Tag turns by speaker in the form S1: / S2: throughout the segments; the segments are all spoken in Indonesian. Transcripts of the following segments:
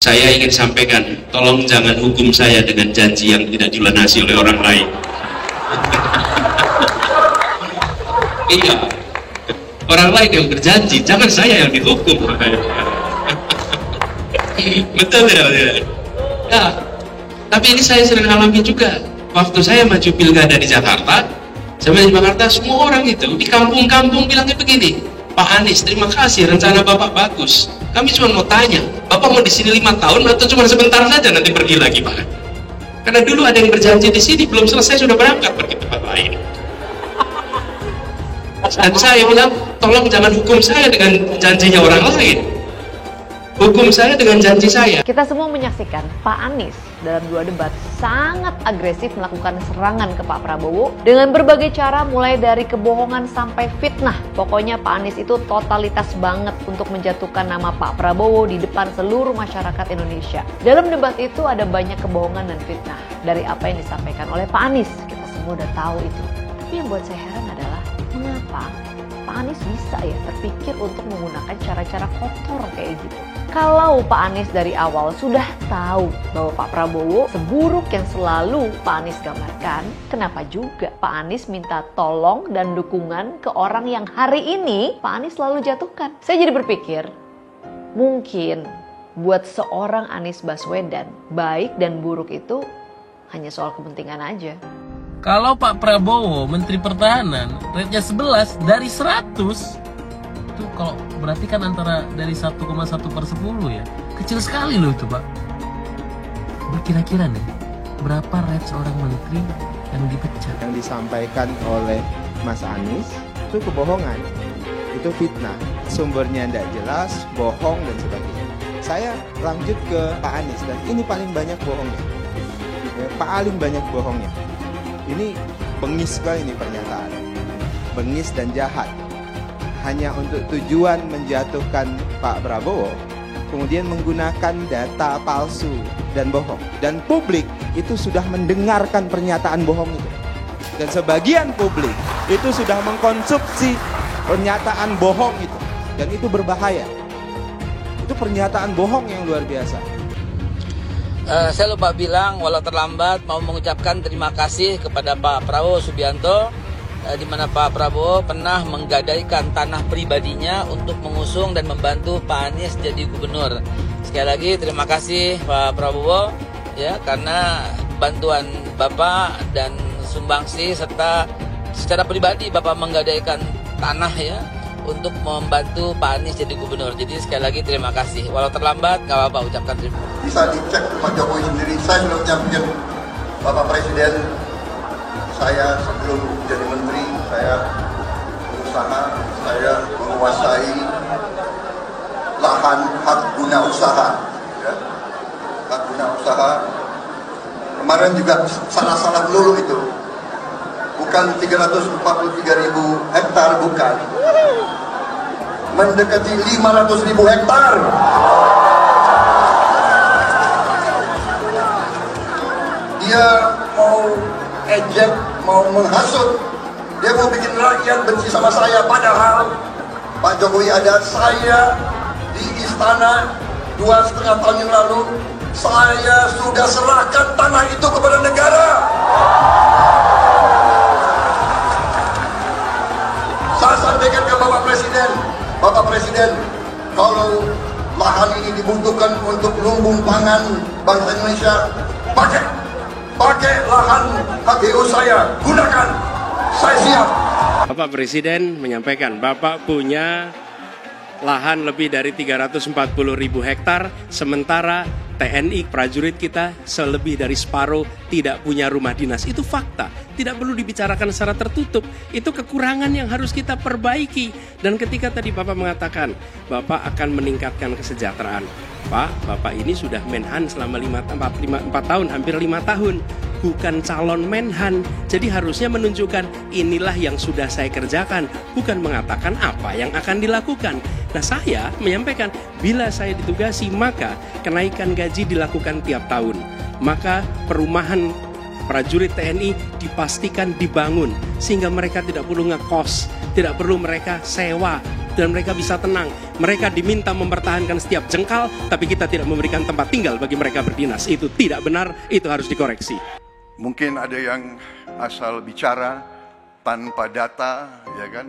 S1: Saya ingin sampaikan, tolong jangan hukum saya dengan janji yang tidak dilunasi oleh orang lain. Iya, orang lain yang berjanji, jangan saya yang dihukum. Betul ya? Ya, tapi ini saya sering alami juga. Waktu saya maju pilkada di Jakarta, sama di Jakarta, semua orang itu di kampung-kampung bilangnya begini, Pak Anies, terima kasih, rencana Bapak bagus. Kami cuma mau tanya, Bapak mau di sini 5 tahun atau cuma sebentar saja nanti pergi lagi, Pak? Karena dulu ada yang berjanji di sini, belum selesai sudah berangkat pergi tempat lain. Dan saya bilang, tolong jangan hukum saya dengan janjinya orang lain. Hukum saya dengan janji saya.
S2: Kita semua menyaksikan Pak Anies dalam 2 debat sangat agresif melakukan serangan ke Pak Prabowo dengan berbagai cara, mulai dari kebohongan sampai fitnah. Pokoknya Pak Anies itu totalitas banget untuk menjatuhkan nama Pak Prabowo di depan seluruh masyarakat Indonesia. Dalam debat itu ada banyak kebohongan dan fitnah dari apa yang disampaikan oleh Pak Anies. Kita semua udah tahu itu. Tapi yang buat saya heran adalah mengapa Pak Anies bisa ya terpikir untuk menggunakan cara-cara kotor kayak gitu. Kalau Pak Anies dari awal sudah tahu bahwa Pak Prabowo seburuk yang selalu Pak Anies gambarkan, kenapa juga Pak Anies minta tolong dan dukungan ke orang yang hari ini Pak Anies selalu jatuhkan? Saya jadi berpikir, mungkin buat seorang Anies Baswedan, baik dan buruk itu hanya soal kepentingan aja.
S3: Kalau Pak Prabowo Menteri Pertahanan rate-nya 11 dari 100, itu kalau berarti kan antara dari 1,1/10 ya, kecil sekali loh itu Pak. Kira-kira nih, berapa rate seorang menteri yang dipecat?
S4: Yang disampaikan oleh Mas Anies itu kebohongan, itu fitnah, sumbernya tidak jelas, bohong dan sebagainya. Saya lanjut ke Pak Anies, dan ini paling banyak bohongnya, paling banyak bohongnya. Ini bengis sekali ini pernyataan, bengis dan jahat, hanya untuk tujuan menjatuhkan Pak Prabowo, kemudian menggunakan data palsu dan bohong. Dan publik itu sudah mendengarkan pernyataan bohong itu. Dan sebagian publik itu sudah mengkonsumsi pernyataan bohong itu. Dan itu berbahaya. Itu pernyataan bohong yang luar biasa.
S5: Saya lupa bilang, walau terlambat, mau mengucapkan terima kasih kepada Pak Prabowo Subianto, di mana Pak Prabowo pernah menggadaikan tanah pribadinya untuk mengusung dan membantu Pak Anies jadi gubernur. Sekali lagi terima kasih Pak Prabowo ya, karena bantuan Bapak dan sumbangsi serta secara pribadi Bapak menggadaikan tanah ya untuk membantu Pak Anies jadi gubernur. Jadi sekali lagi terima kasih. Walau terlambat, gak apa-apa, ucapkan terima kasih.
S6: Bisa dicek Pak Jokowi sendiri. Saya sudah menyampaikan Bapak Presiden, saya sebelum jadi menteri, saya berusaha, saya menguasai lahan hak guna usaha. Ya. Hak guna usaha. Kemarin juga salah-salah melulu itu. Bukan 343.000 hektar, bukan. Mendekati 500.000 hektar. Dia mau ejek, mau menghasut. Dia mau bikin rakyat benci sama saya. Padahal Pak Jokowi ada saya di istana 2,5 tahun yang lalu. Saya sudah serahkan tanah itu kepada negara. Saya sampaikan ke Bapak Presiden, kalau lahan ini dibutuhkan untuk lumbung pangan bangsa Indonesia, pakai lahan HGU saya, gunakan, saya siap.
S1: Bapak Presiden menyampaikan, Bapak punya lahan lebih dari 340.000 hektar, sementara TNI prajurit kita selebih dari separuh tidak punya rumah dinas. Itu fakta, tidak perlu dibicarakan secara tertutup. Itu kekurangan yang harus kita perbaiki. Dan ketika tadi Bapak mengatakan Bapak akan meningkatkan kesejahteraan, Pak, Bapak ini sudah Menhan selama 4 tahun, hampir 5 tahun, bukan calon Menhan. Jadi harusnya menunjukkan inilah yang sudah saya kerjakan, bukan mengatakan apa yang akan dilakukan. Nah, saya menyampaikan bila saya ditugasi maka kenaikan gaji dilakukan tiap tahun. Maka perumahan prajurit TNI dipastikan dibangun sehingga mereka tidak perlu ngekos, tidak perlu mereka sewa dan mereka bisa tenang. Mereka diminta mempertahankan setiap jengkal, tapi kita tidak memberikan tempat tinggal bagi mereka berdinas. Itu tidak benar, itu harus dikoreksi.
S7: Mungkin ada yang asal bicara tanpa data, ya kan?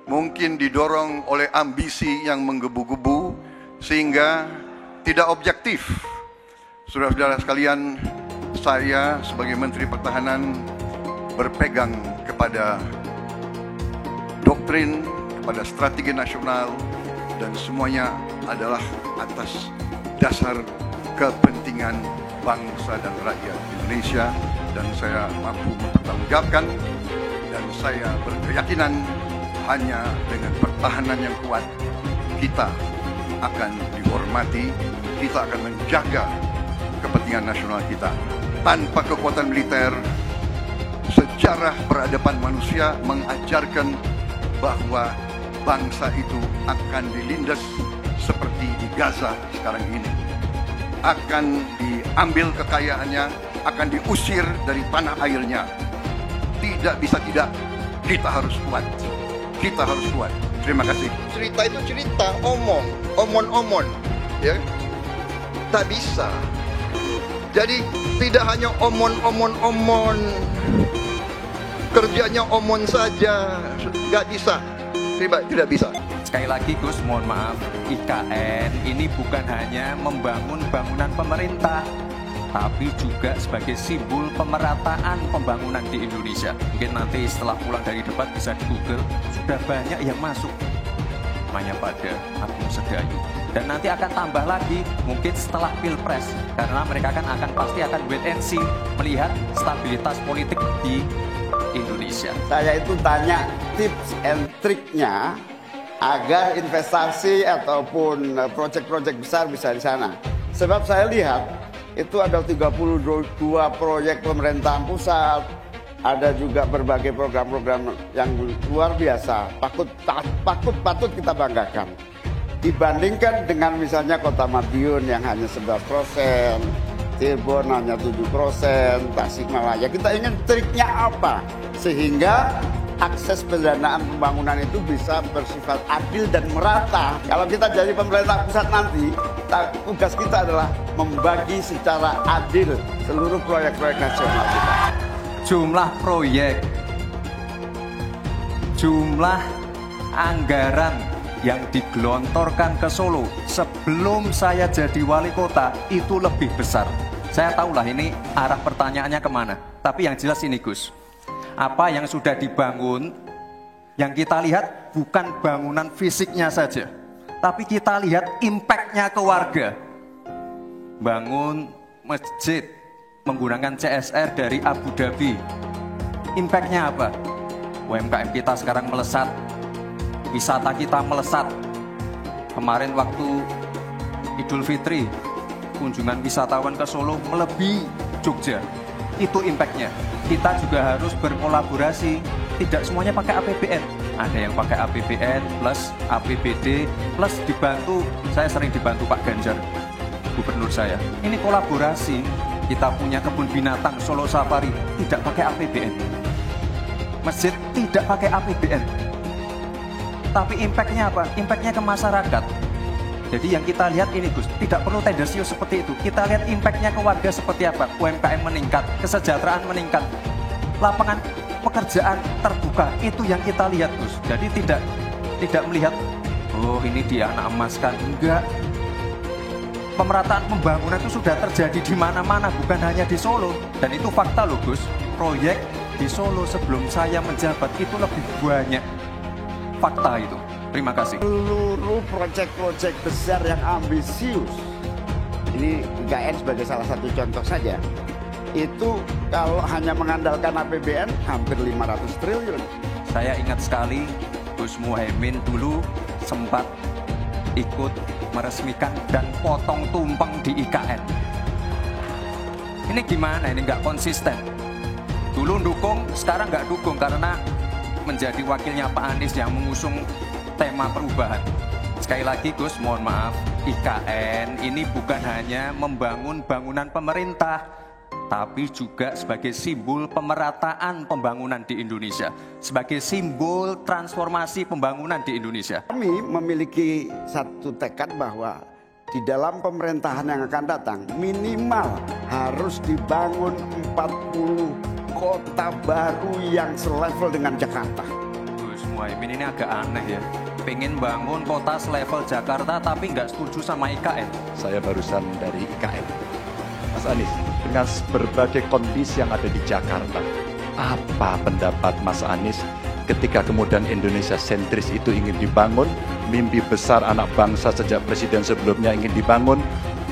S7: Mungkin didorong oleh ambisi yang menggebu-gebu sehingga tidak objektif. Saudara-saudara sekalian, saya sebagai Menteri Pertahanan berpegang kepada doktrin, kepada strategi nasional, dan semuanya adalah atas dasar kepentingan bangsa dan rakyat Indonesia, dan saya mampu mempertanggungjawabkan, dan saya berkeyakinan hanya dengan pertahanan yang kuat kita akan dihormati, kita akan menjaga kepentingan nasional kita. Tanpa kekuatan militer, sejarah peradaban manusia mengajarkan bahwa bangsa itu akan dilindas seperti di Gaza sekarang ini. Akan diambil kekayaannya, akan diusir dari tanah airnya. Tidak bisa tidak, kita harus kuat. Kita harus kuat. Terima kasih. Cerita itu cerita, omon, ya. Tak bisa. Jadi tidak hanya omon. Kerjanya omon saja, nggak bisa. Tidak bisa.
S8: Sekali lagi Gus, mohon maaf, IKN ini bukan hanya membangun bangunan pemerintah, tapi juga sebagai simbol pemerataan pembangunan di Indonesia. Mungkin nanti setelah pulang dari debat bisa di Google, sudah banyak yang masuk. Namanya pada Agung Sedayu. Dan nanti akan tambah lagi mungkin setelah Pilpres, karena mereka akan pasti akan wait and see, melihat stabilitas politik di Indonesia.
S9: Saya itu tanya tips and triknya agar investasi ataupun proyek-proyek besar bisa di sana. Sebab saya lihat itu ada 32 proyek pemerintahan pusat, ada juga berbagai program-program yang luar biasa, patut kita banggakan. Dibandingkan dengan misalnya Kota Madiun yang hanya 11%, Cirebon hanya 7%, Tasikmalaya. Kita ingin triknya apa? Sehingga akses pendanaan pembangunan itu bisa bersifat adil dan merata. Kalau kita jadi pemerintah pusat nanti, tugas kita adalah membagi secara adil seluruh proyek-proyek nasional kita.
S8: Jumlah proyek, jumlah anggaran yang digelontorkan ke Solo sebelum saya jadi wali kota itu lebih besar. Saya tahulah ini arah pertanyaannya kemana. Tapi yang jelas ini Gus, apa yang sudah dibangun, yang kita lihat bukan bangunan fisiknya saja, tapi kita lihat impact-nya ke warga. Bangun masjid menggunakan CSR dari Abu Dhabi, impact-nya apa? UMKM kita sekarang melesat, wisata kita melesat. Kemarin waktu Idul Fitri, kunjungan wisatawan ke Solo melebihi Jogja. Itu impact-nya. Kita juga harus berkolaborasi. Tidak semuanya pakai APBN. Ada yang pakai APBN plus APBD plus dibantu. Saya sering dibantu Pak Ganjar, gubernur saya. Ini kolaborasi. Kita punya kebun binatang Solo Safari, tidak pakai APBN. Masjid tidak pakai APBN. Tapi impact-nya apa? Impact-nya ke masyarakat. Jadi yang kita lihat ini Gus, tidak perlu tendensius seperti itu. Kita lihat impact-nya ke warga seperti apa. UMKM meningkat, kesejahteraan meningkat, lapangan pekerjaan terbuka. Itu yang kita lihat Gus. Jadi tidak melihat, oh ini dia anak emas kan. Enggak. Pemerataan pembangunan itu sudah terjadi di mana-mana, bukan hanya di Solo. Dan itu fakta loh Gus. Proyek di Solo sebelum saya menjabat itu lebih banyak. Fakta itu. Terima kasih.
S9: Seluruh proyek-proyek besar yang ambisius, ini IKN sebagai salah satu contoh saja, itu kalau hanya mengandalkan APBN hampir 500 triliun.
S8: Saya ingat sekali Gus Muhaimin dulu sempat ikut meresmikan dan potong tumpeng di IKN. Ini gimana? Ini nggak konsisten. Dulu dukung, sekarang nggak dukung karena menjadi wakilnya Pak Anies yang mengusung tema perubahan. Sekali lagi Gus, mohon maaf, IKN ini bukan hanya membangun bangunan pemerintah, tapi juga sebagai simbol pemerataan pembangunan di Indonesia, sebagai simbol transformasi pembangunan di Indonesia.
S9: Kami memiliki satu tekad bahwa di dalam pemerintahan yang akan datang minimal harus dibangun 40 kota baru yang selevel dengan Jakarta.
S8: Gus Muhaimin ini agak aneh ya, pengen bangun kota selevel Jakarta tapi nggak setuju sama IKN.
S10: Saya barusan dari IKN. Mas Anies, dengan berbagai kondisi yang ada di Jakarta, apa pendapat Mas Anies ketika kemudian Indonesia sentris itu ingin dibangun, mimpi besar anak bangsa sejak presiden sebelumnya ingin dibangun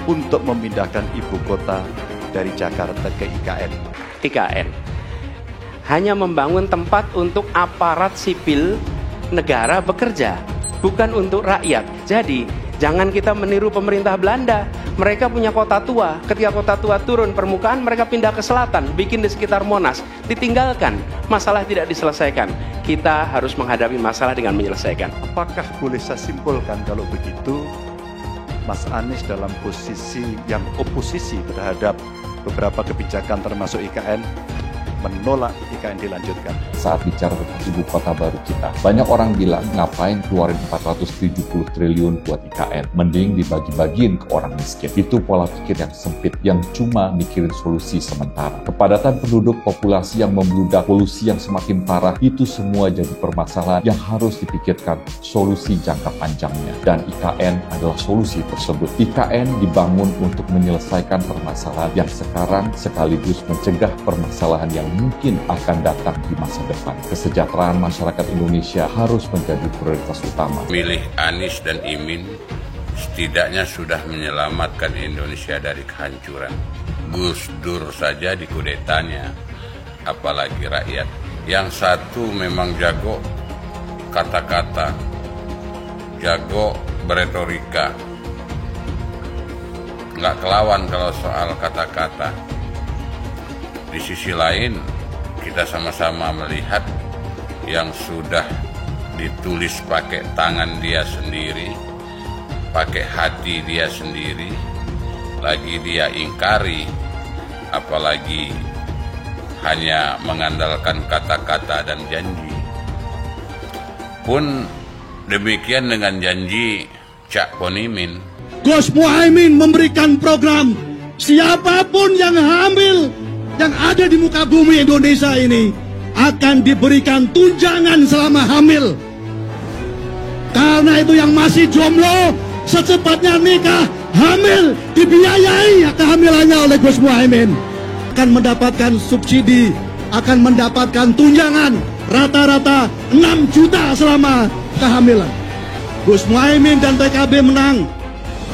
S10: untuk memindahkan ibu kota dari Jakarta ke IKN.
S1: IKN hanya membangun tempat untuk aparat sipil negara bekerja, bukan untuk rakyat. Jadi jangan kita meniru pemerintah Belanda. Mereka punya kota tua, ketika kota tua turun permukaan, mereka pindah ke selatan, bikin di sekitar Monas, ditinggalkan, masalah tidak diselesaikan. Kita harus menghadapi masalah dengan menyelesaikan.
S10: Apakah boleh saya simpulkan kalau begitu, Mas Anies dalam posisi yang oposisi terhadap beberapa kebijakan termasuk IKN, menolak IKN dilanjutkan?
S11: Saat bicara tentang ibu kota baru kita, banyak orang bilang ngapain keluarin 470 triliun buat IKN, mending dibagi-bagiin ke orang miskin. Itu pola pikir yang sempit, yang cuma mikirin solusi sementara. Kepadatan penduduk, populasi yang membludak, polusi yang semakin parah, itu semua jadi permasalahan yang harus dipikirkan solusi jangka panjangnya. Dan IKN adalah solusi tersebut. IKN dibangun untuk menyelesaikan permasalahan yang sekarang sekaligus mencegah permasalahan yang mungkin akan datang di masa depan. Kesejahteraan masyarakat Indonesia harus menjadi prioritas utama.
S12: Milih Anies dan Imin setidaknya sudah menyelamatkan Indonesia dari kehancuran. Gus Dur saja dikudetanya, apalagi rakyat. Yang satu memang jago kata-kata, jago beretorika, nggak kelawan kalau soal kata-kata. Di sisi lain, kita sama-sama melihat yang sudah ditulis pakai tangan dia sendiri, pakai hati dia sendiri, lagi dia ingkari, apalagi hanya mengandalkan kata-kata dan janji. Pun demikian dengan janji Cak Ponimin.
S13: Gus Muhaimin memberikan program siapapun yang hamil yang ada di muka bumi Indonesia ini akan diberikan tunjangan selama hamil. Karena itu yang masih jomblo secepatnya nikah, hamil, dibiayai kehamilannya oleh Gus Muhaimin. Akan mendapatkan subsidi, akan mendapatkan tunjangan rata-rata 6 juta selama kehamilan. Gus Muhaimin dan PKB menang.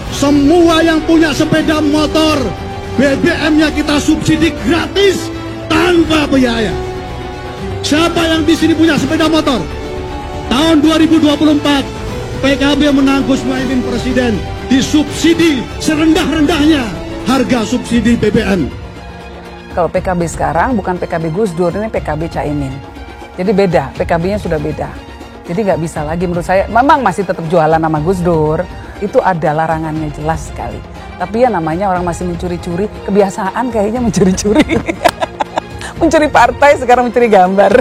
S13: Semua yang punya sepeda motor, BBM-nya kita subsidi gratis tanpa biaya. Siapa yang di sini punya sepeda motor? Tahun 2024 PKB menang, Gus Muhaimin presiden, disubsidi serendah-rendahnya harga subsidi BBM.
S14: Kalau PKB sekarang bukan PKB Gus Dur, ini PKB Caimin. Jadi beda, PKB-nya sudah beda. Jadi nggak bisa lagi menurut saya, memang masih tetap jualan nama Gus Dur, itu ada larangannya jelas sekali. Tapi ya namanya orang masih mencuri-curi, kebiasaan kayaknya mencuri-curi. Mencuri partai, sekarang mencuri gambar.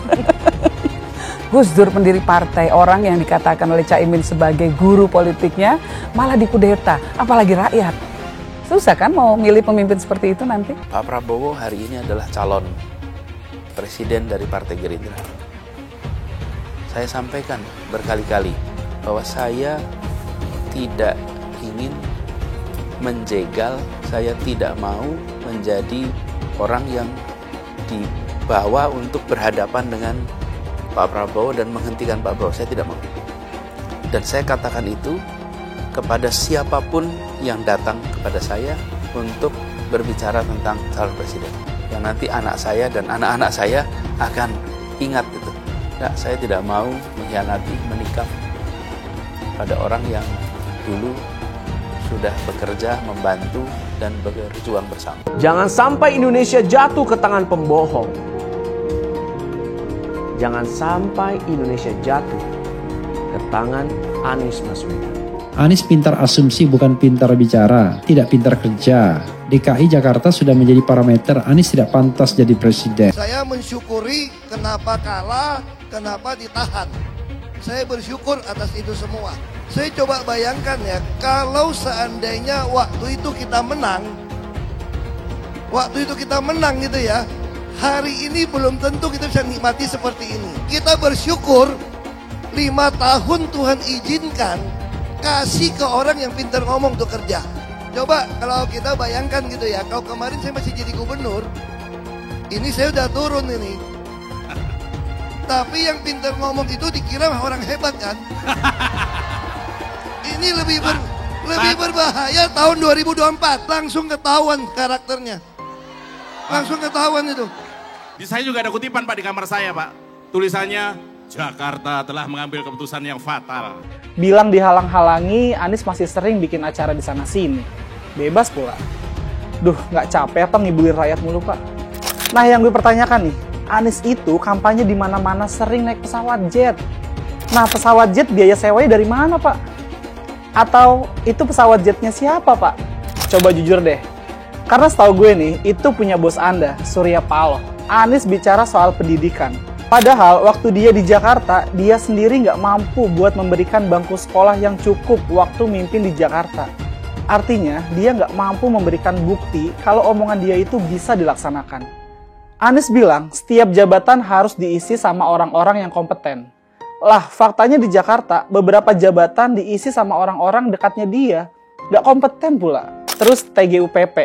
S14: Gus Dur pendiri partai, orang yang dikatakan oleh Caimin sebagai guru politiknya, malah dikudeta, apalagi rakyat. Susah kan mau milih pemimpin seperti itu nanti?
S15: Pak Prabowo hari ini adalah calon presiden dari Partai Gerindra. Saya sampaikan berkali-kali bahwa saya tidak ingin menjegal, saya tidak mau menjadi orang yang dibawa untuk berhadapan dengan Pak Prabowo dan menghentikan Pak Prabowo. Saya tidak mau. Dan saya katakan itu kepada siapapun yang datang kepada saya untuk berbicara tentang calon presiden. Yang nanti anak saya dan anak-anak saya akan ingat itu. Nah, saya tidak mau mengkhianati, menikam pada orang yang dulu sudah bekerja, membantu, dan berjuang bersama.
S16: Jangan sampai Indonesia jatuh ke tangan pembohong. Jangan sampai Indonesia jatuh ke tangan Anies Baswedan.
S17: Anies pintar asumsi bukan pintar bicara, tidak pintar kerja. DKI Jakarta sudah menjadi parameter Anies tidak pantas jadi presiden.
S6: Saya mensyukuri kenapa kalah, kenapa ditahan. Saya bersyukur atas itu semua. Saya coba bayangkan ya, kalau seandainya waktu itu kita menang gitu ya, hari ini belum tentu kita bisa nikmati seperti ini. Kita bersyukur 5 tahun Tuhan izinkan kasih ke orang yang pintar ngomong untuk kerja. Coba kalau kita bayangkan gitu ya, kalau kemarin saya masih jadi gubernur, ini saya udah turun ini. Tapi yang pintar ngomong itu dikira orang hebat kan? Ini lebih berbahaya tahun 2024, langsung ketahuan karakternya. Langsung ketahuan itu.
S18: Di saya juga ada kutipan Pak di kamar saya Pak. Tulisannya, Jakarta telah mengambil keputusan yang fatal.
S19: Bilang dihalang-halangi, Anies masih sering bikin acara di sana-sini. Bebas pula. Duh, nggak capek apa ngibulin rakyat mulu, Pak? Nah, yang gue pertanyakan nih, Anies itu kampanye di mana-mana sering naik pesawat jet. Nah, pesawat jet biaya sewanya dari mana, Pak? Atau itu pesawat jetnya siapa, Pak? Coba jujur deh. Karena setahu gue nih, itu punya bos Anda, Surya Paloh. Anies bicara soal pendidikan. Padahal waktu dia di Jakarta, dia sendiri nggak mampu buat memberikan bangku sekolah yang cukup waktu mimpin di Jakarta. Artinya, dia nggak mampu memberikan bukti kalau omongan dia itu bisa dilaksanakan. Anies bilang, setiap jabatan harus diisi sama orang-orang yang kompeten. Lah, faktanya di Jakarta, beberapa jabatan diisi sama orang-orang dekatnya dia. Nggak kompeten pula. Terus TGUPP,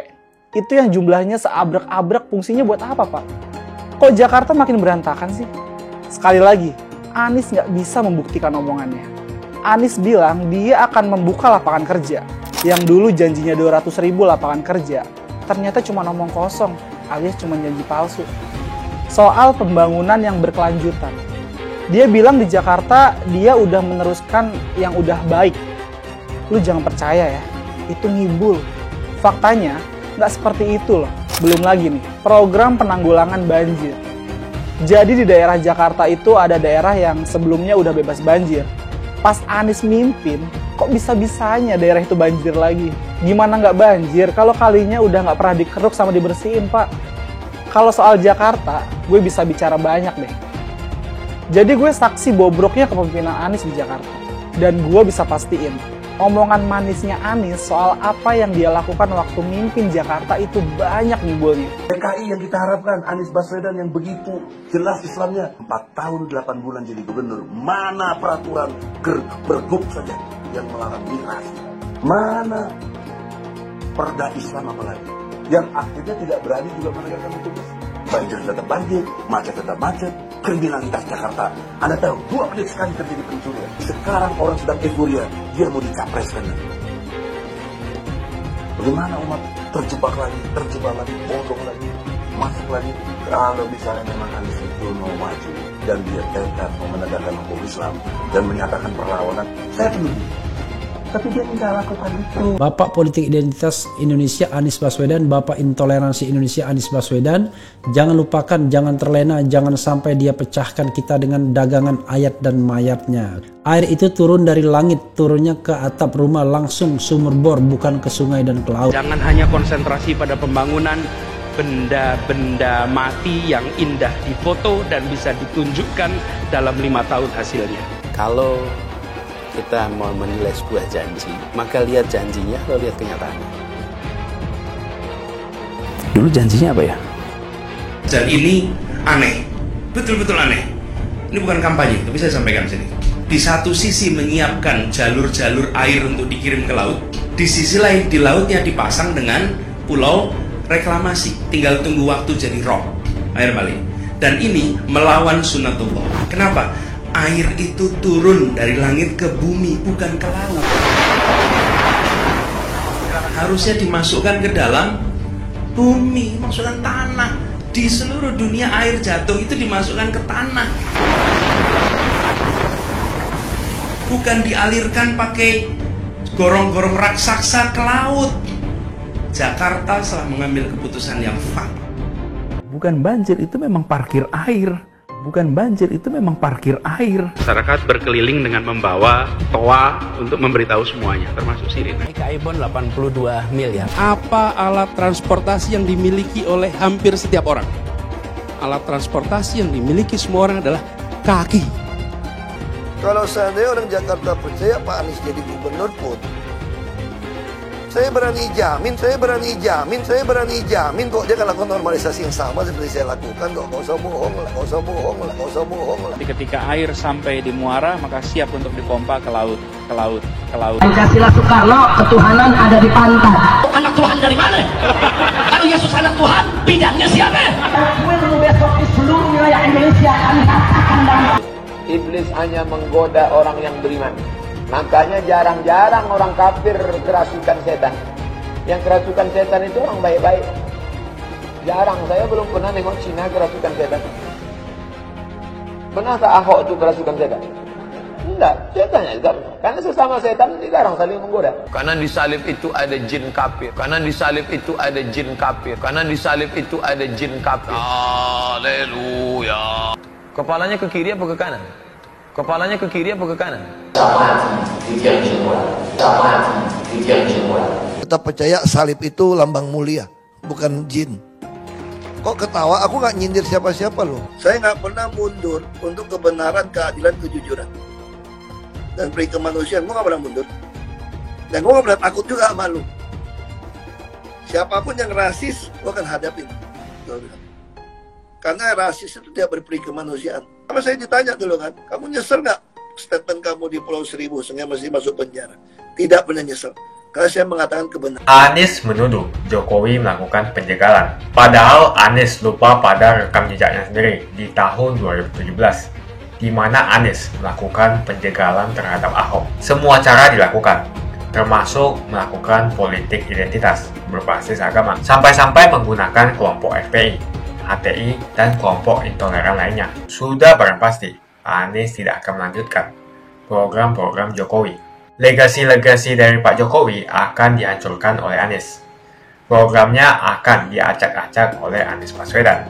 S19: itu yang jumlahnya seabrek-abrek, fungsinya buat apa, Pak? Kok Jakarta makin berantakan sih? Sekali lagi, Anies nggak bisa membuktikan omongannya. Anies bilang dia akan membuka lapangan kerja. Yang dulu janjinya 200.000 lapangan kerja, ternyata cuma omong kosong, alias cuma janji palsu. Soal pembangunan yang berkelanjutan. Dia bilang di Jakarta dia udah meneruskan yang udah baik. Lu jangan percaya ya, itu ngibul. Faktanya nggak seperti itu loh. Belum lagi nih, program penanggulangan banjir. Jadi di daerah Jakarta itu ada daerah yang sebelumnya udah bebas banjir. Pas Anies mimpin, kok bisa-bisanya daerah itu banjir lagi? Gimana nggak banjir kalau kalinya udah nggak pernah dikeruk sama dibersihin, Pak? Kalau soal Jakarta, gue bisa bicara banyak deh. Jadi gue saksi bobroknya kepemimpinan Anies di Jakarta. Dan gue bisa pastiin, omongan manisnya Anies soal apa yang dia lakukan waktu mimpin Jakarta itu banyak ngibulnya.
S20: DKI yang kita harapkan, Anies Baswedan yang begitu jelas Islamnya, 4 tahun 8 bulan jadi gubernur. Mana peraturan pergub saja yang melarang migrasi? Mana perda Islam apalagi? Yang akhirnya tidak berani juga menegakkan hukum. Banjir tetap banjir, macet tetap macet, kriminalitas Jakarta. Anda tahu, 2 menit sekali terjadi pencurian. Sekarang orang sedang euforia, dia mau dicapreskan. Bagaimana umat terjebak lagi, bodoh lagi, masuk lagi. Kalau misalnya memang Anies itu mau maju dan dia tekad mau menegakkan hukum Islam dan menyatakan perlawanan, saya peduli. Tapi dia tidak lakukan itu.
S17: Bapak politik identitas Indonesia Anies Baswedan, Bapak intoleransi Indonesia Anies Baswedan. Jangan lupakan, jangan terlena, jangan sampai dia pecahkan kita dengan dagangan ayat dan mayatnya. Air itu turun dari langit, turunnya ke atap rumah langsung sumur bor, bukan ke sungai dan ke laut.
S1: Jangan hanya konsentrasi pada pembangunan benda-benda mati yang indah difoto dan bisa ditunjukkan dalam 5 tahun hasilnya.
S15: Kalau kita mau menilai sebuah janji, maka lihat janjinya atau lihat kenyataannya. Dulu janjinya apa ya?
S1: Dan ini aneh, betul-betul aneh. Ini bukan kampanye, tapi saya sampaikan sini. Di satu sisi menyiapkan jalur-jalur air untuk dikirim ke laut, di sisi lain di lautnya dipasang dengan pulau reklamasi, tinggal tunggu waktu jadi rob, air balik. Dan ini melawan sunatullah. Kenapa? Air itu turun dari langit ke bumi, bukan ke laut. Harusnya dimasukkan ke dalam bumi, masukkan tanah. Di seluruh dunia air jatuh itu dimasukkan ke tanah, bukan dialirkan pakai gorong-gorong raksasa ke laut. Jakarta telah mengambil keputusan yang fatal.
S21: Bukan banjir, itu memang parkir air. bukan banjir, itu memang parkir air.
S22: Masyarakat berkeliling dengan membawa toa untuk memberitahu semuanya, termasuk sirine.
S3: IKI Bond 82 miliar.
S1: Apa alat transportasi yang dimiliki oleh hampir setiap orang? Alat transportasi yang dimiliki semua orang adalah kaki.
S6: Kalau seandainya orang Jakarta percaya Pak Anies jadi gubernur pun, saya berani jamin kok dia akan lakukan normalisasi yang sama seperti saya lakukan kok. Nggak usah bohong lah.
S23: Ketika air sampai di muara, maka siap untuk dipompa ke laut.
S24: Pancasila Soekarno, ketuhanan ada di pantai.
S25: Anak Tuhan dari mana? Kalau Yesus anak Tuhan, bidangnya siapa?
S24: Besok di seluruh wilayah Indonesia kami katakan damai.
S26: Iblis hanya menggoda orang yang beriman. Makanya jarang-jarang orang kafir kerasukan setan. Yang kerasukan setan itu orang baik-baik. Jarang, saya belum pernah nengok Cina kerasukan setan. Pernah tak Ahok itu kerasukan setan? Enggak, setannya juga. Karena sesama setan dilarang saling menggoda. Karena di salib itu ada jin kafir. Haleluya. Kepalanya ke kiri apa ke kanan?
S6: Kita percaya salib itu lambang mulia, bukan jin. Kok ketawa? Aku nggak nyindir siapa-siapa loh. Saya nggak pernah mundur untuk kebenaran, keadilan, kejujuran, dan peri kemanusiaan. Gue nggak pernah mundur. Dan gue nggak pernah takut juga sama lu. Siapapun yang rasis, gue akan hadapin. Karena rasis itu tidak berperi kemanusiaan. Sama saya ditanya dulu kan, kamu nyesel nggak statement kamu di Pulau Seribu sehingga mesti masuk penjara? Tidak pernah nyesel. Karena saya mengatakan kebenaran.
S27: Anies menuduh Jokowi melakukan penjagalan. Padahal Anies lupa pada rekam jejaknya sendiri di tahun 2017, di mana Anies melakukan penjagalan terhadap Ahok. Semua cara dilakukan, termasuk melakukan politik identitas berbasis agama, sampai-sampai menggunakan kelompok FPI, HTI, dan kelompok intoleran lainnya. Sudah barang pasti, Anies tidak akan melanjutkan program-program Jokowi. Legasi-legasi dari Pak Jokowi akan dihancurkan oleh Anies. Programnya akan diacak-acak oleh Anies Baswedan.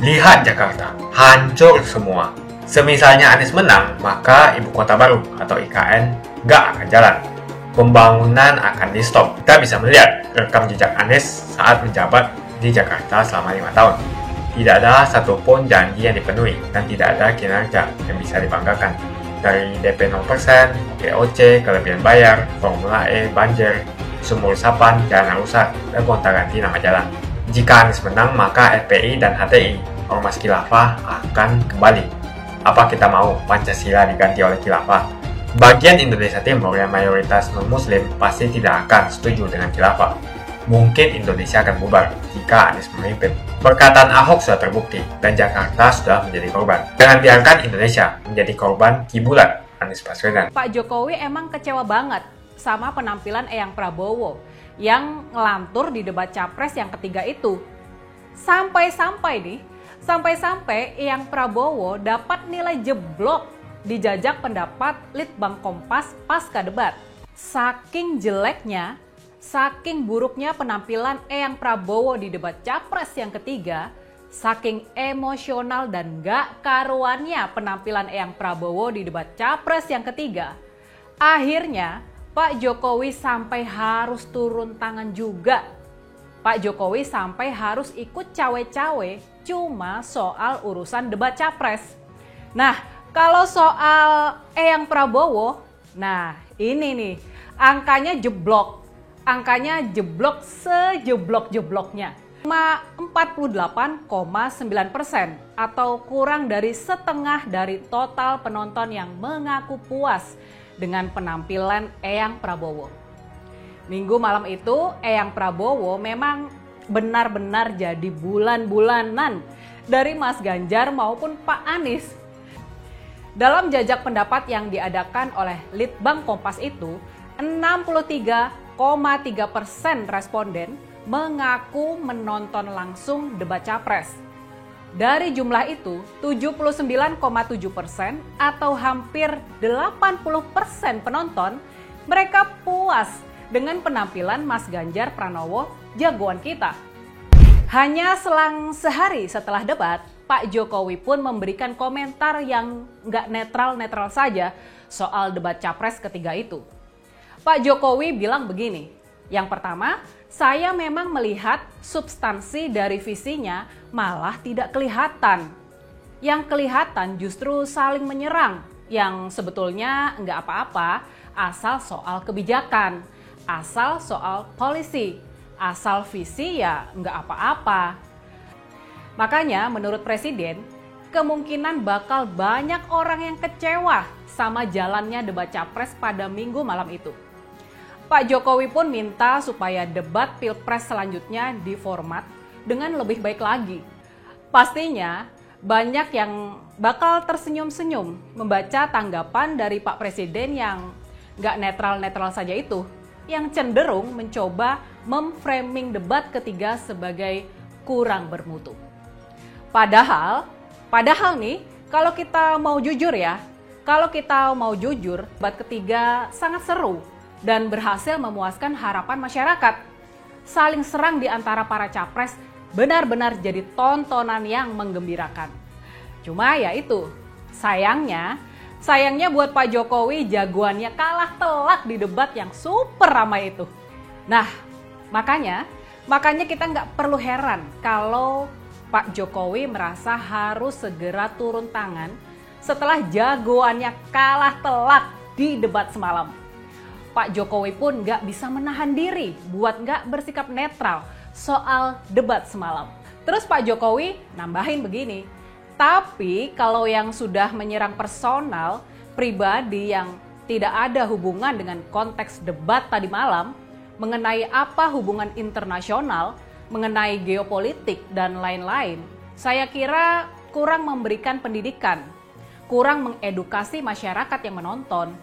S27: Lihat Jakarta, hancur semua. Semisalnya Anies menang, maka ibu kota baru atau IKN nggak akan jalan. Pembangunan akan di-stop. Kita bisa melihat rekam jejak Anies saat menjabat di Jakarta selama 5 tahun. Tidak ada satupun janji yang dipenuhi dan tidak ada kinerja yang bisa dibanggakan. Dari DP 0%, POC, kelebihan bayar, Formula E, banjir, sumur resapan, jalan rusak, dan gonta-ganti nama jalan. Jika Anies menang, maka FPI dan HTI, Ormas Khilafah, akan kembali. Apa kita mau Pancasila diganti oleh Khilafah? Bagian Indonesia Timur yang mayoritas non-muslim pasti tidak akan setuju dengan Khilafah. Mungkin Indonesia akan bubar jika Anies memimpin. Perkataan Ahok sudah terbukti dan Jakarta sudah menjadi korban. Jangan biarkan Indonesia menjadi korban kibulan Anies Baswedan.
S28: Pak Jokowi emang kecewa banget sama penampilan Eyang Prabowo yang ngelantur di debat capres yang ketiga itu. Sampai-sampai Eyang Prabowo dapat nilai jeblok di jajak pendapat Litbang Kompas pasca debat. Saking jeleknya, saking buruknya penampilan Eyang Prabowo di debat capres yang ketiga, saking emosional dan gak karuannya penampilan Eyang Prabowo di debat capres yang ketiga, akhirnya Pak Jokowi sampai harus turun tangan juga. Pak Jokowi sampai harus ikut cawe-cawe cuma soal urusan debat capres. Nah, kalau soal Eyang Prabowo, nah ini nih, angkanya jeblok sejeblok-jebloknya. 48,9% atau kurang dari setengah dari total penonton yang mengaku puas dengan penampilan Eyang Prabowo. Minggu malam itu Eyang Prabowo memang benar-benar jadi bulan-bulanan dari Mas Ganjar maupun Pak Anies. Dalam jajak pendapat yang diadakan oleh Litbang Kompas itu, 63,3% responden mengaku menonton langsung debat capres. Dari jumlah itu, 79,7% atau hampir 80% penonton mereka puas dengan penampilan Mas Ganjar Pranowo, jagoan kita. Hanya selang sehari setelah debat, Pak Jokowi pun memberikan komentar yang nggak netral-netral saja soal debat Capres ketiga itu. Pak Jokowi bilang begini, yang pertama, saya memang melihat substansi dari visinya malah tidak kelihatan. Yang kelihatan justru saling menyerang, yang sebetulnya nggak apa-apa, asal soal kebijakan, asal soal polisi, asal visi ya nggak apa-apa. Makanya menurut Presiden, kemungkinan bakal banyak orang yang kecewa sama jalannya debat Capres pada Minggu malam itu. Pak Jokowi pun minta supaya debat Pilpres selanjutnya diformat dengan lebih baik lagi. Pastinya banyak yang bakal tersenyum-senyum membaca tanggapan dari Pak Presiden yang nggak netral-netral saja itu, yang cenderung mencoba memframing debat ketiga sebagai kurang bermutu. Padahal nih, kalau kita mau jujur ya, debat ketiga sangat seru dan berhasil memuaskan harapan masyarakat. Saling serang di antara para capres benar-benar jadi tontonan yang menggembirakan. Cuma ya itu, sayangnya buat Pak Jokowi jagoannya kalah telak di debat yang super ramai itu. Nah, makanya kita nggak perlu heran kalau Pak Jokowi merasa harus segera turun tangan setelah jagoannya kalah telak di debat semalam. Pak Jokowi pun nggak bisa menahan diri buat nggak bersikap netral soal debat semalam. Terus Pak Jokowi nambahin begini, tapi kalau yang sudah menyerang personal, pribadi yang tidak ada hubungan dengan konteks debat tadi malam, mengenai apa hubungan internasional, mengenai geopolitik dan lain-lain, saya kira kurang memberikan pendidikan, kurang mengedukasi masyarakat yang menonton.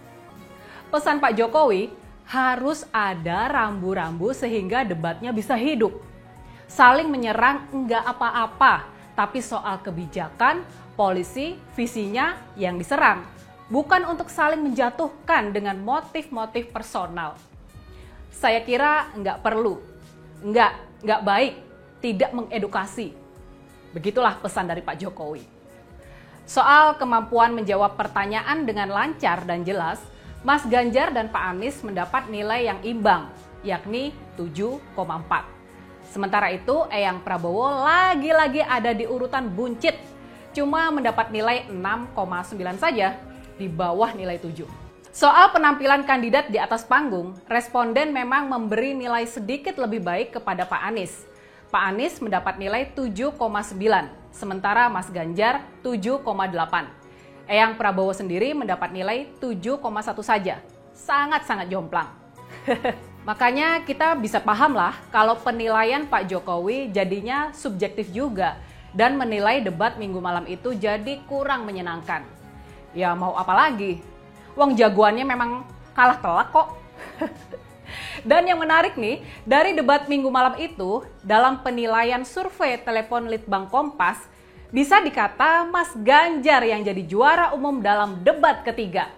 S28: Pesan Pak Jokowi harus ada rambu-rambu sehingga debatnya bisa hidup. Saling menyerang enggak apa-apa, tapi soal kebijakan, polisi, visinya yang diserang. Bukan untuk saling menjatuhkan dengan motif-motif personal. Saya kira enggak perlu, enggak baik, tidak mengedukasi. Begitulah pesan dari Pak Jokowi. Soal kemampuan menjawab pertanyaan dengan lancar dan jelas, Mas Ganjar dan Pak Anies mendapat nilai yang imbang, yakni 7,4. Sementara itu, Eyang Prabowo lagi-lagi ada di urutan buncit, cuma mendapat nilai 6,9 saja, di bawah nilai 7. Soal penampilan kandidat di atas panggung, responden memang memberi nilai sedikit lebih baik kepada Pak Anies. Pak Anies mendapat nilai 7,9, sementara Mas Ganjar 7,8. Eyang Prabowo sendiri mendapat nilai 7,1 saja. Sangat-sangat jomplang. Makanya kita bisa paham lah kalau penilaian Pak Jokowi jadinya subjektif juga dan menilai debat Minggu malam itu jadi kurang menyenangkan. Ya mau apa lagi? Wong jagoannya memang kalah telak kok. Dan yang menarik nih, dari debat Minggu malam itu, dalam penilaian survei telepon Litbang Kompas, bisa dikata Mas Ganjar yang jadi juara umum dalam debat ketiga.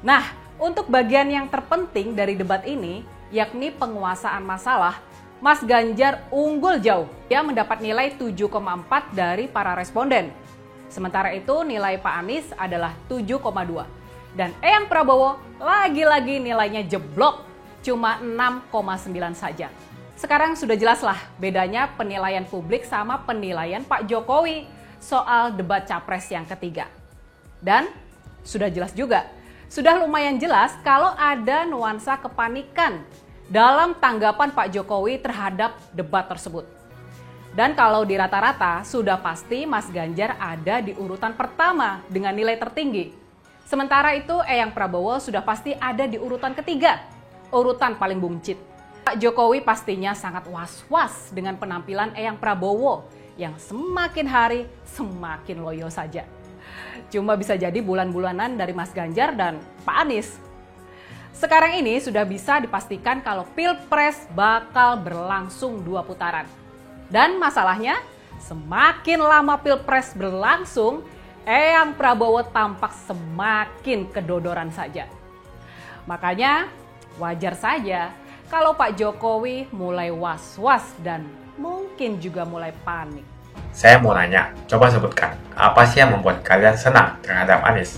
S28: Nah, untuk bagian yang terpenting dari debat ini, yakni penguasaan masalah, Mas Ganjar unggul jauh. Dia mendapat nilai 7,4 dari para responden. Sementara itu nilai Pak Anies adalah 7,2. Dan Eyang Prabowo lagi-lagi nilainya jeblok, cuma 6,9 saja. Sekarang sudah jelaslah bedanya penilaian publik sama penilaian Pak Jokowi soal debat Capres yang ketiga. Dan sudah jelas juga, sudah lumayan jelas kalau ada nuansa kepanikan dalam tanggapan Pak Jokowi terhadap debat tersebut. Dan kalau di rata-rata, sudah pasti Mas Ganjar ada di urutan pertama dengan nilai tertinggi. Sementara itu Eyang Prabowo sudah pasti ada di urutan ketiga, urutan paling buncit. Pak Jokowi pastinya sangat was-was dengan penampilan Eyang Prabowo yang semakin hari semakin loyo saja. Cuma bisa jadi bulan-bulanan dari Mas Ganjar dan Pak Anies. Sekarang ini sudah bisa dipastikan kalau Pilpres bakal berlangsung 2 putaran. Dan masalahnya, semakin lama Pilpres berlangsung, Eyang Prabowo tampak semakin kedodoran saja. Makanya wajar saja kalau Pak Jokowi mulai was-was dan mungkin juga mulai panik.
S27: Saya mau nanya, coba sebutkan, apa sih yang membuat kalian senang terhadap Anies?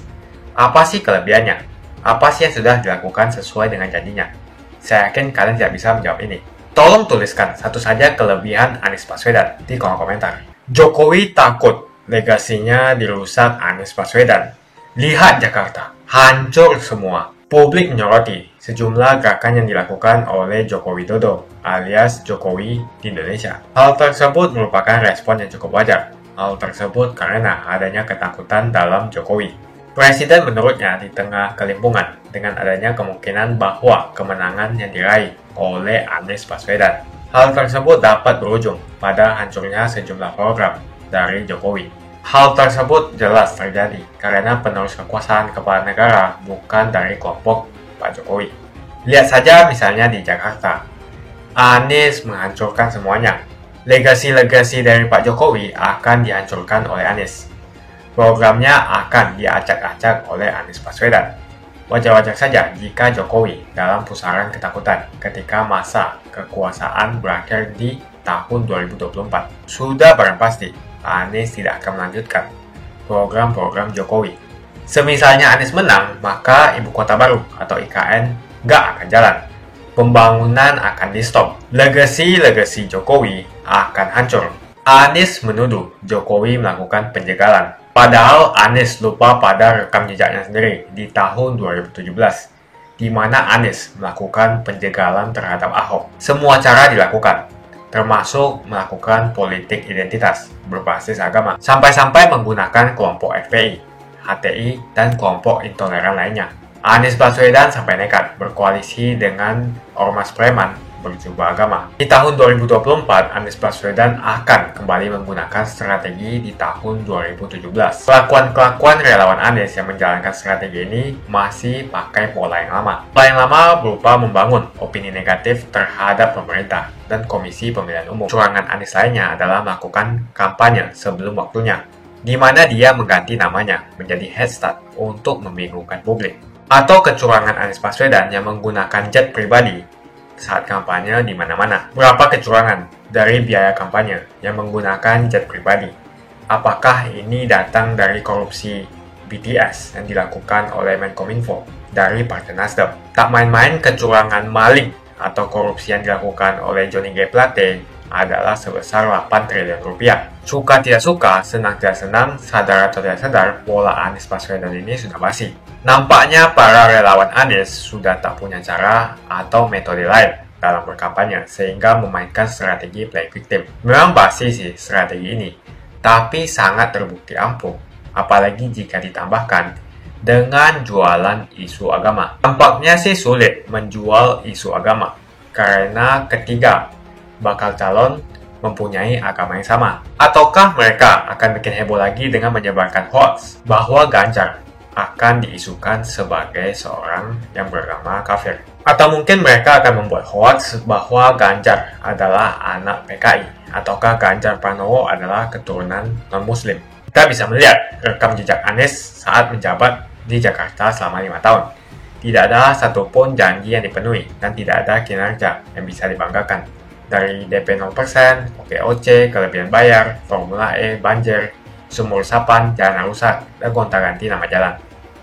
S27: Apa sih kelebihannya? Apa sih yang sudah dilakukan sesuai dengan janjinya? Saya yakin kalian tidak bisa menjawab ini. Tolong tuliskan satu saja kelebihan Anies Baswedan di kolom komentar. Jokowi takut legasinya dirusak Anies Baswedan. Lihat Jakarta, hancur semua. Publik menyoroti sejumlah gerakan yang dilakukan oleh Joko Widodo alias Jokowi di Indonesia. Hal tersebut merupakan respon yang cukup wajar. Hal tersebut karena adanya ketakutan dalam Jokowi. Presiden menurutnya di tengah kelimpungan dengan adanya kemungkinan bahwa kemenangan yang diraih oleh Anies Baswedan. Hal tersebut dapat berujung pada hancurnya sejumlah program dari Jokowi. Hal tersebut jelas terjadi karena penerus kekuasaan kepala negara bukan dari kelompok Pak Jokowi. Lihat saja misalnya di Jakarta. Anies menghancurkan semuanya. Legasi-legasi dari Pak Jokowi akan dihancurkan oleh Anies. Programnya akan diacak-acak oleh Anies Baswedan. Wajar-wajar saja jika Jokowi dalam pusaran ketakutan ketika masa kekuasaan berakhir di tahun 2024. Sudah barang pasti, Anies tidak akan melanjutkan program-program Jokowi. Semisalnya Anies menang, maka Ibu Kota Baru atau IKN nggak akan jalan. Pembangunan akan di-stop. Legasi-legasi Jokowi akan hancur. Anies menuduh Jokowi melakukan penjagalan. Padahal Anies lupa pada rekam jejaknya sendiri di tahun 2017, di mana Anies melakukan penjagalan terhadap Ahok. Semua cara dilakukan, termasuk melakukan politik identitas berbasis agama, sampai-sampai menggunakan kelompok FPI, HTI, dan kelompok intoleran lainnya. Anies Baswedan sampai nekat berkoalisi dengan ormas preman berjubah agama. Di tahun 2024, Anies Baswedan akan kembali menggunakan strategi di tahun 2017. Kelakuan-kelakuan relawan Anies yang menjalankan strategi ini masih pakai pola yang lama. Pola yang lama berupa membangun opini negatif terhadap pemerintah dan Komisi Pemilihan Umum. Curangan Anies lainnya adalah melakukan kampanye sebelum waktunya, di mana dia mengganti namanya menjadi Headstart untuk membingungkan publik. Atau kecurangan Anies Baswedan yang menggunakan jet pribadi saat kampanye di mana-mana. Berapa kecurangan dari biaya kampanye yang menggunakan jet pribadi? Apakah ini datang dari korupsi BTS yang dilakukan oleh Menkominfo dari Partai Nasdem? Tak main-main kecurangan maling atau korupsi yang dilakukan oleh Johnny G. Plate adalah sebesar 8 triliun rupiah. Suka tidak suka, senang tidak senang, sadar atau tidak sadar, pola Anies Baswedan ini sudah basi. Nampaknya para relawan Anies sudah tak punya cara atau metode lain dalam berkampanye sehingga memainkan strategi play victim. Memang basi sih strategi ini, tapi sangat terbukti ampuh, apalagi jika ditambahkan dengan jualan isu agama. Tampaknya sih sulit menjual isu agama karena ketiga bakal calon mempunyai agama yang sama. Ataukah mereka akan bikin heboh lagi dengan menyebarkan hoax bahwa Ganjar akan diisukan sebagai seorang yang beragama kafir? Atau mungkin mereka akan membuat hoax bahwa Ganjar adalah anak PKI, ataukah Ganjar Pranowo adalah keturunan non-muslim? Kita bisa melihat rekam jejak Anies saat menjabat di Jakarta selama 5 tahun. Tidak ada satupun janji yang dipenuhi dan tidak ada kinerja yang bisa dibanggakan. Dari DP 0%, OKOC, kelebihan bayar, Formula E, banjir, sumur resapan, jalan rusak, dan gonta-ganti nama jalan.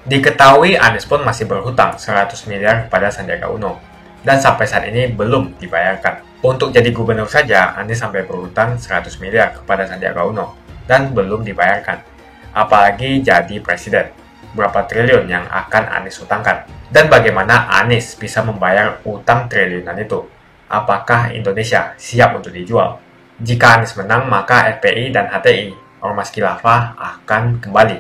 S27: Diketahui Anies pun masih berhutang 100 miliar kepada Sandiaga Uno, dan sampai saat ini belum dibayarkan. Untuk jadi gubernur saja, Anies sampai berhutang 100 miliar kepada Sandiaga Uno, dan belum dibayarkan. Apalagi jadi presiden, berapa triliun yang akan Anies hutangkan? Dan bagaimana Anies bisa membayar utang triliunan itu? Apakah Indonesia siap untuk dijual? Jika Anies menang, maka FPI dan HTI, Ormas Khilafah, akan kembali.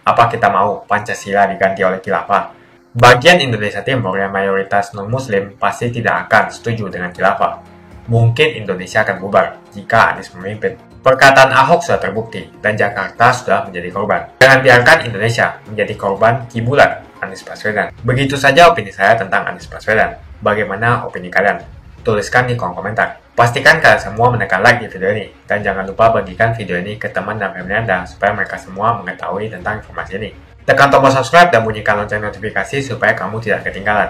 S27: Apa kita mau Pancasila diganti oleh Khilafah? Bagian Indonesia Timur yang mayoritas non-muslim pasti tidak akan setuju dengan Khilafah. Mungkin Indonesia akan bubar jika Anies memimpin. Perkataan Ahok sudah terbukti dan Jakarta sudah menjadi korban. Jangan biarkan Indonesia menjadi korban kibulan Anies Baswedan. Begitu saja opini saya tentang Anies Baswedan. Bagaimana opini kalian? Tuliskan di kolom komentar. Pastikan kalian semua menekan like di video ini. Dan jangan lupa bagikan video ini ke teman dan family Anda supaya mereka semua mengetahui tentang informasi ini. Tekan tombol subscribe dan bunyikan lonceng notifikasi supaya kamu tidak ketinggalan.